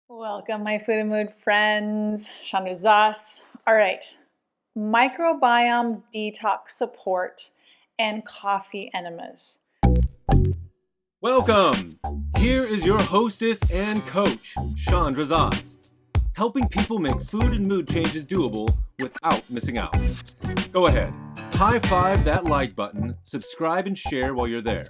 Welcome, my food and mood friends. Chandra Zas. All right, microbiome detox support and coffee enemas. Welcome! Here is your hostess and coach, Chandra Zas, helping people make food and mood changes doable without missing out. Go ahead, high five that like button, subscribe and share while you're there.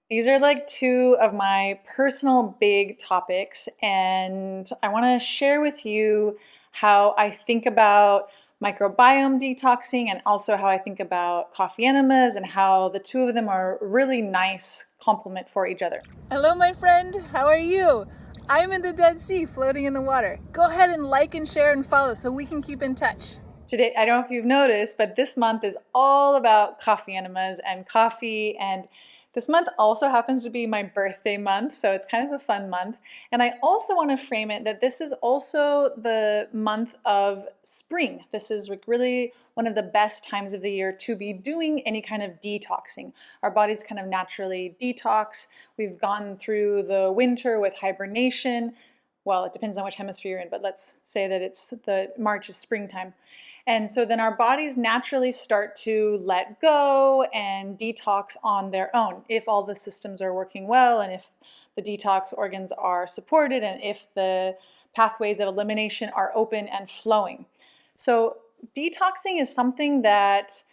These are like two of my personal big topics, and I want to share with you how I think about microbiome detoxing and also how I think about coffee enemas and how the two of them are a really nice complement for each other. Hello, my friend. How are you? I'm in the Dead Sea floating in the water. Go ahead and like and share and follow so we can keep in touch. Today, I don't know if you've noticed, but this month is all about coffee enemas and coffee, and this month also happens to be my birthday month, so it's kind of a fun month. And I also want to frame it that this is also the month of spring. This is really one of the best times of the year to be doing any kind of detoxing. Our bodies kind of naturally detox. We've gone through the winter with hibernation. Well, it depends on which hemisphere you're in, but let's say that it's the March is springtime. And so then our bodies naturally start to let go and detox on their own if all the systems are working well and if the detox organs are supported and if the pathways of elimination are open and flowing. So detoxing is something that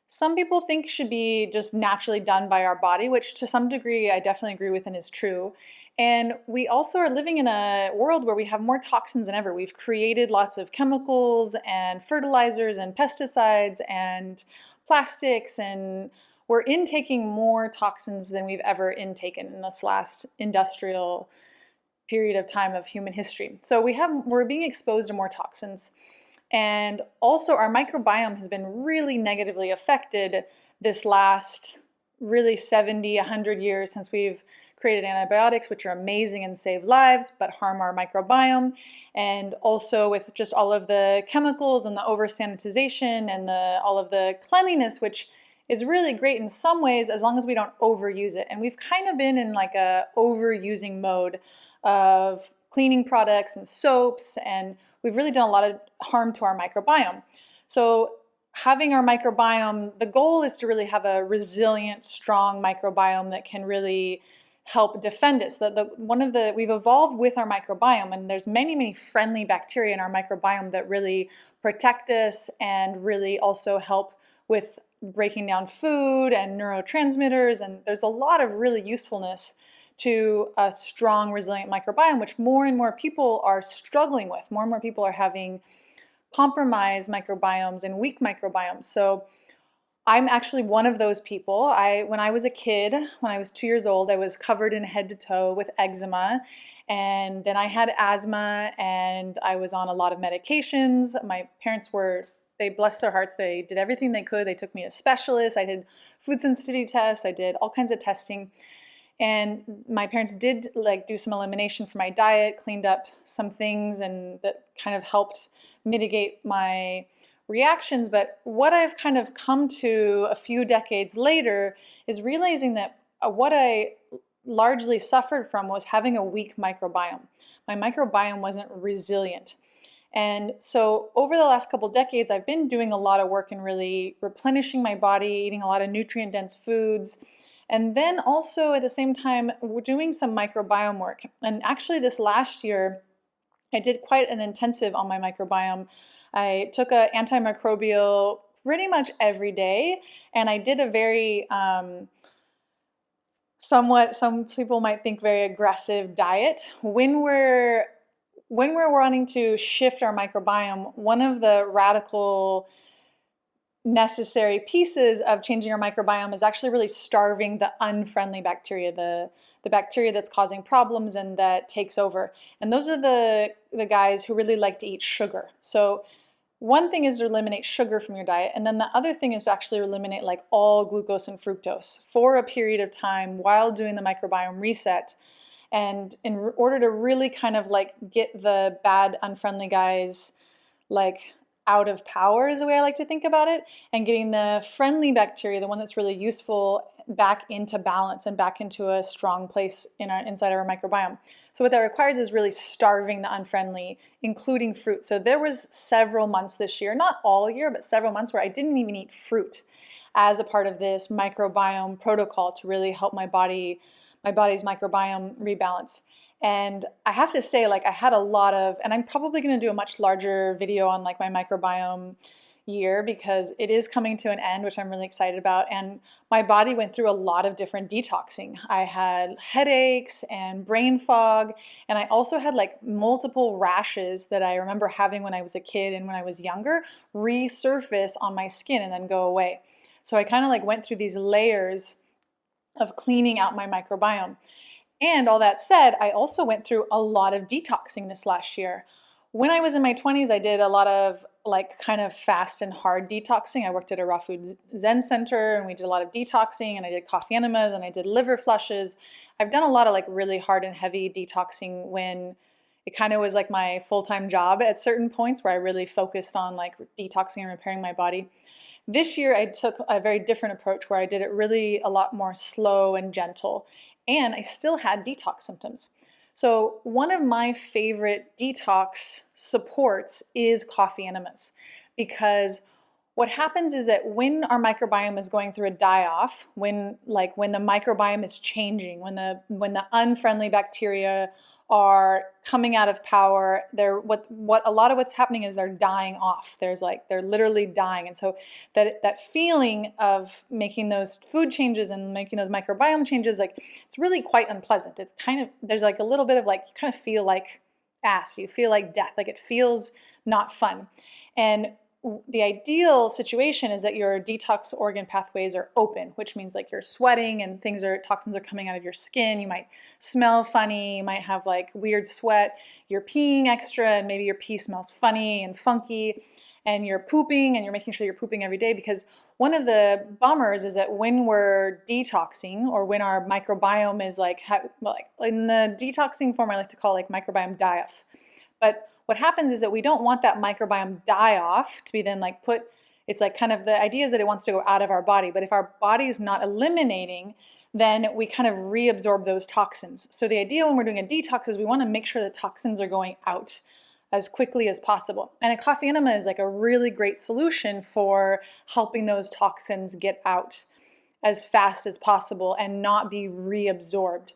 some people think should be just naturally done by our body, which to some degree I definitely agree with and is true. And we also are living in a world where we have more toxins than ever. We've created lots of chemicals and fertilizers and pesticides and plastics, and we're intaking more toxins than we've ever intaken in this last industrial period of time of human history. So we're being exposed to more toxins. And also our microbiome has been really negatively affected this last really 70, 100 years since we've created antibiotics, which are amazing and save lives, but harm our microbiome. And also with just all of the chemicals and the over sanitization and all of the cleanliness, which is really great in some ways as long as we don't overuse it. And we've kind of been in like a overusing mode of cleaning products and soaps, and we've really done a lot of harm to our microbiome. So having our microbiome, the goal is to really have a resilient, strong microbiome that can really help defend us. We've evolved with our microbiome, and there's many friendly bacteria in our microbiome that really protect us and really also help with breaking down food and neurotransmitters. And there's a lot of really usefulness to a strong, resilient microbiome, which more and more people are struggling with. More and more people are having compromised microbiomes and weak microbiomes. So I'm actually one of those people. When I was a kid, when I was 2 years old, I was covered in head to toe with eczema. And then I had asthma and I was on a lot of medications. My parents they blessed their hearts. They did everything they could. They took me to specialists. I did food sensitivity tests. I did all kinds of testing. And my parents did do some elimination for my diet, cleaned up some things, and that kind of helped mitigate my reactions. But what I've kind of come to a few decades later is realizing that what I largely suffered from was having a weak microbiome. My microbiome wasn't resilient. And so over the last couple decades, I've been doing a lot of work in really replenishing my body, eating a lot of nutrient-dense foods, and then also at the same time, we're doing some microbiome work. And actually this last year, I did quite an intensive on my microbiome. I took an antimicrobial pretty much every day, and I did a very some people might think very aggressive diet. When we're wanting to shift our microbiome, one of the radical necessary pieces of changing our microbiome is actually really starving the unfriendly bacteria, the bacteria that's causing problems and that takes over. And those are the guys who really like to eat sugar. So one thing is to eliminate sugar from your diet, and then the other thing is to actually eliminate all glucose and fructose for a period of time while doing the microbiome reset. And in order to really kind of get the bad unfriendly guys out of power is the way I like to think about it, and getting the friendly bacteria, the one that's really useful, back into balance and back into a strong place inside of our microbiome. So what that requires is really starving the unfriendly, including fruit. So there was several months this year, not all year, but several months where I didn't even eat fruit as a part of this microbiome protocol to really help my body's microbiome rebalance. And I have to say, like, I had a lot of, and I'm probably going to do a much larger video on like my microbiome year because it is coming to an end, which I'm really excited about. And my body went through a lot of different detoxing. I had headaches and brain fog, and I also had like multiple rashes that I remember having when I was a kid and when I was younger resurface on my skin and then go away. So I kind of like went through these layers of cleaning out my microbiome. And all that said, I also went through a lot of detoxing this last year. When I was in my 20s, I did a lot of like kind of fast and hard detoxing. I worked at a raw food Zen center and we did a lot of detoxing, and I did coffee enemas and I did liver flushes. I've done a lot of like really hard and heavy detoxing when it kind of was like my full-time job at certain points where I really focused on like detoxing and repairing my body. This year, I took a very different approach where I did it really a lot more slow and gentle, and I still had detox symptoms. So one of my favorite detox supports is coffee enemas, because what happens is that when our microbiome is going through a die-off, when the microbiome is changing, when the unfriendly bacteria are coming out of power, what a lot of what's happening is they're dying off. They're literally dying. And so that feeling of making those food changes and making those microbiome changes, like, it's really quite unpleasant. It kind of, there's like a little bit of like, you kind of feel like ass, you feel like death, like it feels not fun. And the ideal situation is that your detox organ pathways are open, which means like you're sweating and toxins are coming out of your skin. You might smell funny. You might have like weird sweat. You're peeing extra and maybe your pee smells funny and funky, and you're pooping and you're making sure you're pooping every day, because one of the bummers is that when we're detoxing, or when our microbiome is like in the detoxing form, I like to call it like microbiome die-off. But what happens is that we don't want that microbiome die-off to be then like it's like kind of the idea is that it wants to go out of our body. But if our body is not eliminating, then we kind of reabsorb those toxins. So the idea when we're doing a detox is we want to make sure the toxins are going out as quickly as possible. And a coffee enema is like a really great solution for helping those toxins get out as fast as possible and not be reabsorbed.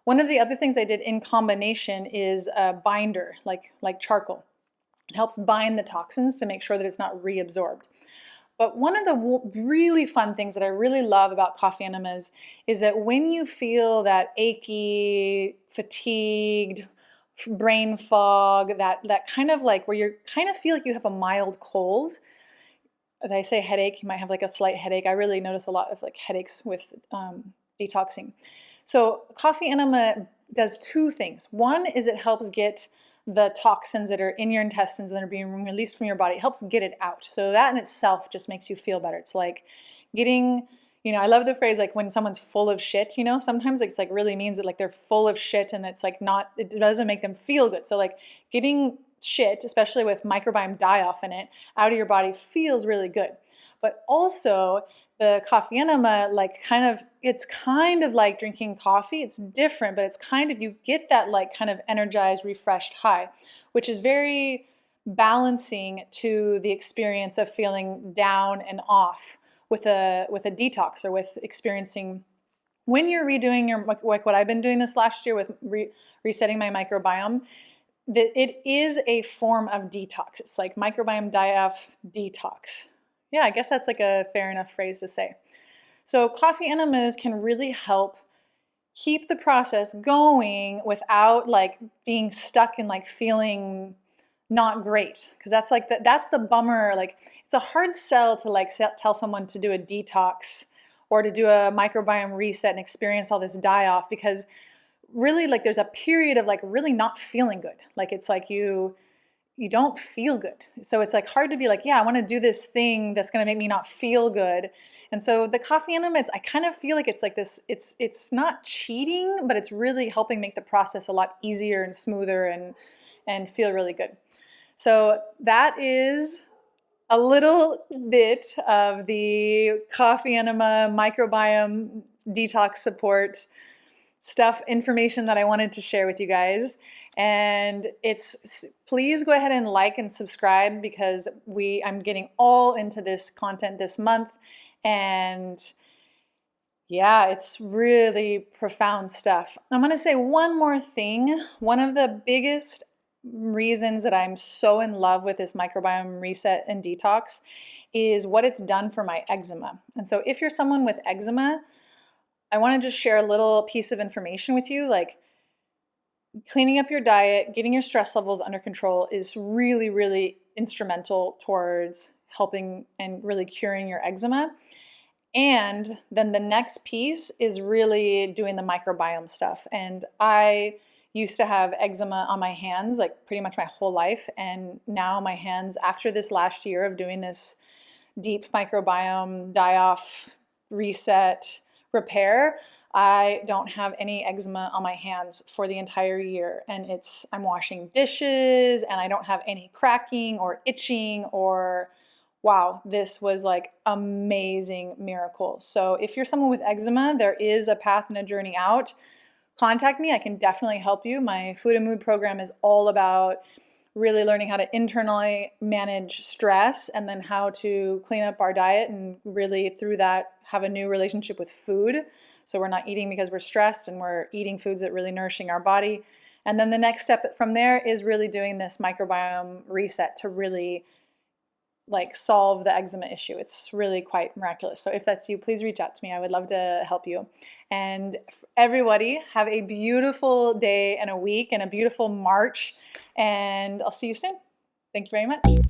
One of the other things I did in combination is a binder, like charcoal. It helps bind the toxins to make sure that it's not reabsorbed. But one of the really fun things that I really love about coffee enemas is that when you feel that achy, fatigued, brain fog, that kind of like where you kind of feel like you have a mild cold. Did I say headache? You might have like a slight headache. I really notice a lot of like headaches with detoxing. So coffee enema does two things. One is it helps get the toxins that are in your intestines that are being released from your body. It helps get it out. So that in itself just makes you feel better. It's like getting, I love the phrase like when someone's full of shit, sometimes it's like really means that like they're full of shit and it's like it doesn't make them feel good. So like getting shit, especially with microbiome die-off in it, out of your body feels really good. But also the coffee enema, it's kind of like drinking coffee. It's different, but it's kind of, you get that like kind of energized, refreshed high, which is very balancing to the experience of feeling down and off with a detox, or with experiencing when you're redoing your, like what I've been doing this last year with resetting my microbiome, that it is a form of detox. It's like microbiome die-off detox. Yeah, I guess that's like a fair enough phrase to say. So coffee enemas can really help keep the process going without like being stuck and like feeling not great. Because that's like that's the bummer. Like it's a hard sell to like tell someone to do a detox or to do a microbiome reset and experience all this die-off, because really like there's a period of like really not feeling good. Like it's like you don't feel good. So it's like hard to be like, yeah, I want to do this thing that's going to make me not feel good. And so the coffee enema, I kind of feel like it's like this, it's not cheating, but it's really helping make the process a lot easier and smoother and feel really good. So that is a little bit of the Coffee Enema Microbiome Detox support stuff, information that I wanted to share with you guys. And please go ahead and like and subscribe, because I'm getting all into this content this month. And yeah, it's really profound stuff. I'm going to say one more thing. One of the biggest reasons that I'm so in love with this microbiome reset and detox is what it's done for my eczema. And so if you're someone with eczema, I want to just share a little piece of information with you. Like, cleaning up your diet, getting your stress levels under control is really, really instrumental towards helping and really curing your eczema. And then the next piece is really doing the microbiome stuff. And I used to have eczema on my hands like pretty much my whole life. And now my hands, after this last year of doing this deep microbiome die-off reset repair, I don't have any eczema on my hands for the entire year. And I'm washing dishes and I don't have any cracking or itching or wow, this was like amazing miracle. So if you're someone with eczema, there is a path and a journey out. Contact me. I can definitely help you. My food and mood program is all about really learning how to internally manage stress and then how to clean up our diet and really through that have a new relationship with food. So we're not eating because we're stressed and we're eating foods that are really nourishing our body. And then the next step from there is really doing this microbiome reset to really like solve the eczema issue. It's really quite miraculous. So if that's you, please reach out to me. I would love to help you. And everybody, have a beautiful day and a week and a beautiful March. And I'll see you soon. Thank you very much.